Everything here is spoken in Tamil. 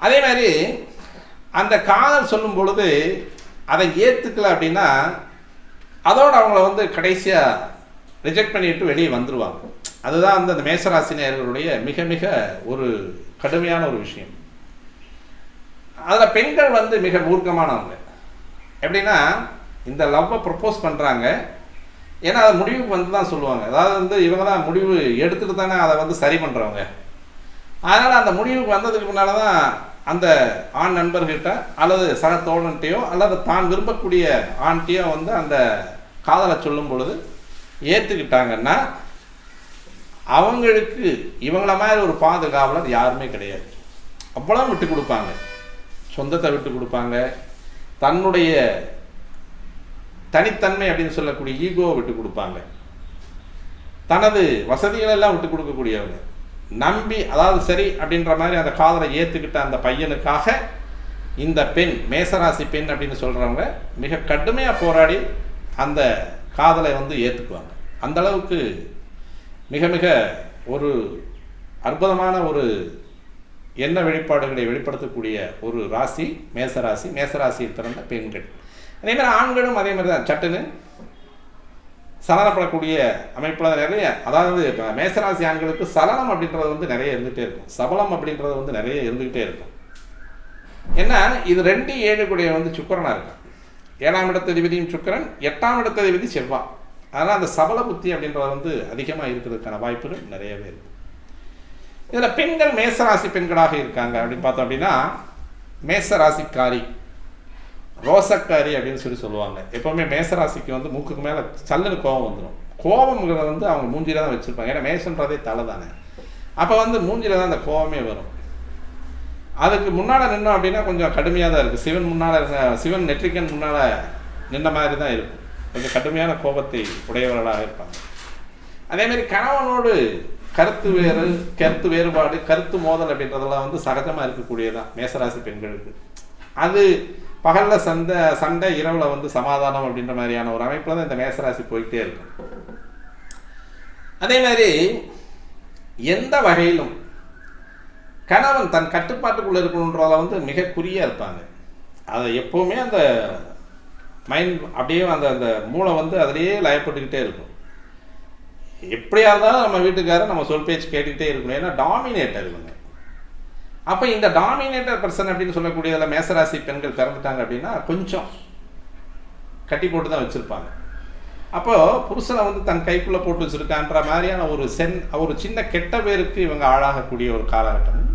அதே மாதிரி அந்த காதல் சொல்லும் பொழுது அதை ஏற்றுக்கல அப்படின்னா அதோடு அவங்கள வந்து கடைசியாக ரிஜெக்ட் பண்ணிட்டு வெளியே வந்துடுவாங்க. அதுதான் வந்து அந்த மேசராசினியர்களுடைய மிக மிக ஒரு கடுமையான ஒரு விஷயம். அதில் பெண்கள் வந்து மிக மூர்க்கமானவங்க. எப்படின்னா இந்த லவ்வை ப்ரப்போஸ் பண்ணுறாங்க, ஏன்னா அதை முடிவுக்கு வந்து தான் சொல்லுவாங்க. அதாவது வந்து இவங்க தான் முடிவு எடுத்துகிட்டு தானே அதை வந்து சரி பண்ணுறவங்க. அதனால் அந்த முடிவுக்கு வந்ததுக்கு முன்னால் தான் அந்த ஆண் நண்பர்கிட்ட அல்லது சக தோழன்ட்டையோ அல்லது தான் விரும்பக்கூடிய ஆண்ட்டையோ வந்து அந்த காதலை சொல்லும் பொழுது ஏற்றுக்கிட்டாங்கன்னா அவங்களுக்கு இவங்கள மாதிரி ஒரு பாதுகாவலர் யாருமே கிடையாது. அவ்வளோ விட்டு கொடுப்பாங்க, சொந்தத்தை விட்டு கொடுப்பாங்க, தன்னுடைய தனித்தன்மை அப்படின்னு சொல்லக்கூடிய ஈகோவை விட்டு கொடுப்பாங்க, தனது வசதிகளெல்லாம் விட்டு கொடுக்கக்கூடியவங்க. நம்பி அதாவது சரி அப்படின்ற மாதிரி அந்த காதலை ஏற்றுக்கிட்ட அந்த பையனுக்காக இந்த பெண் மேசராசி பெண் அப்படின்னு சொல்கிறவங்க மிக கடுமையாக போராடி அந்த காதலை வந்து ஏற்றுக்குவாங்க. அந்த அளவுக்கு மிக மிக ஒரு அற்புதமான ஒரு எண்ண வெளிப்பாடுகளை வெளிப்படுத்தக்கூடிய ஒரு ராசி மேசராசி. மேசராசியில் பிறந்த பெண்கள். அதே மாதிரி ஆண்களும் அதே மாதிரி தான் சட்டுன்னு சலனப்படக்கூடிய அமைப்பில் நிறைய, அதாவது மேசராசி ஆண்களுக்கு சலனம் அப்படின்றது வந்து நிறைய இருந்துகிட்டே இருக்கும், சபலம் அப்படின்றது வந்து நிறைய இருந்துக்கிட்டே இருக்கும். ஏன்னா இது 2 கூடிய வந்து சுக்கிரனாக இருக்கும். 7ஆம் இடத்ததிபதியும் சுக்கிரன், 8ஆம் இடத்ததிபதி செவ்வாய். அதனால் அந்த சபல புத்தி அப்படின்றது வந்து அதிகமாக இருக்கிறதுக்கான வாய்ப்புகள் நிறையவே இருக்கு. இதில் பெண்கள் மேசராசி பெண்களாக இருக்காங்க அப்படின்னு பார்த்தோம் அப்படின்னா மேசராசிக்காரி, ரோசக்காரி அப்படின்னு சொல்லுவாங்க. எப்போவுமே மேசராசிக்கு வந்து மூக்குக்கு மேலே சல்லுன்னு கோபம் வந்துடும். கோபம்ங்கிறத வந்து அவங்க மூஞ்சில தான் வச்சுருப்பாங்க. ஏன்னா மேசன்றதே தலை தானே, அப்போ வந்து மூஞ்சில தான் அந்த கோபமே வரும். அதுக்கு முன்னால் நின்னோம் அப்படின்னா கொஞ்சம் கடுமையாக தான் இருக்குது. சிவன் முன்னால் சிவன் நெற்றிக்கன் முன்னால் நின்ன மாதிரி தான் இருக்கும். கொஞ்சம் கடுமையான கோபத்தை உடையவர்களாக இருப்பாங்க. அதேமாதிரி கணவனோடு கருத்து வேறுபாடு, கருத்து மோதல் அப்படின்றதெல்லாம் வந்து சகஜமாக இருக்கக்கூடியதான் மேசராசி பெண்களுக்கு. அது பகலில் சண்டை, இரவில் வந்து சமாதானம் அப்படின்ற மாதிரியான ஒரு அமைப்பில் தான் இந்த மேசராசி போயிட்டே இருக்கும். அதே மாதிரி எந்த வகையிலும் கணவன் தன் கட்டுப்பாட்டுக்குள்ளே இருக்கணுன்றத வந்து மிக குறியாக இருப்பாங்க. அதை எப்போவுமே அந்த மைண்ட் அப்படியே அந்த மூளை வந்து அதிலேயே லயப்பட்டுக்கிட்டே இருக்கும். எப்படியா இருந்தாலும் நம்ம வீட்டுக்காரர் நம்ம சொல் பேச்சு கேட்டுக்கிட்டே இருக்கணும். ஏன்னா டாமினேட்டர் இவங்க. அப்போ இந்த டாமினேட்டர் பர்சன் அப்படின்னு சொல்லக்கூடியதில் மேசராசி பெண்கள் பிறந்துட்டாங்க அப்படின்னா கொஞ்சம் கட்டி போட்டு தான் வச்சுருப்பாங்க. அப்போது புருஷனை வந்து தன் கைக்குள்ளே போட்டு வச்சுருக்கான்ற மாதிரியான ஒரு சின்ன கெட்ட பேருக்கு இவங்க ஆளாகக்கூடிய ஒரு காலகட்டம்.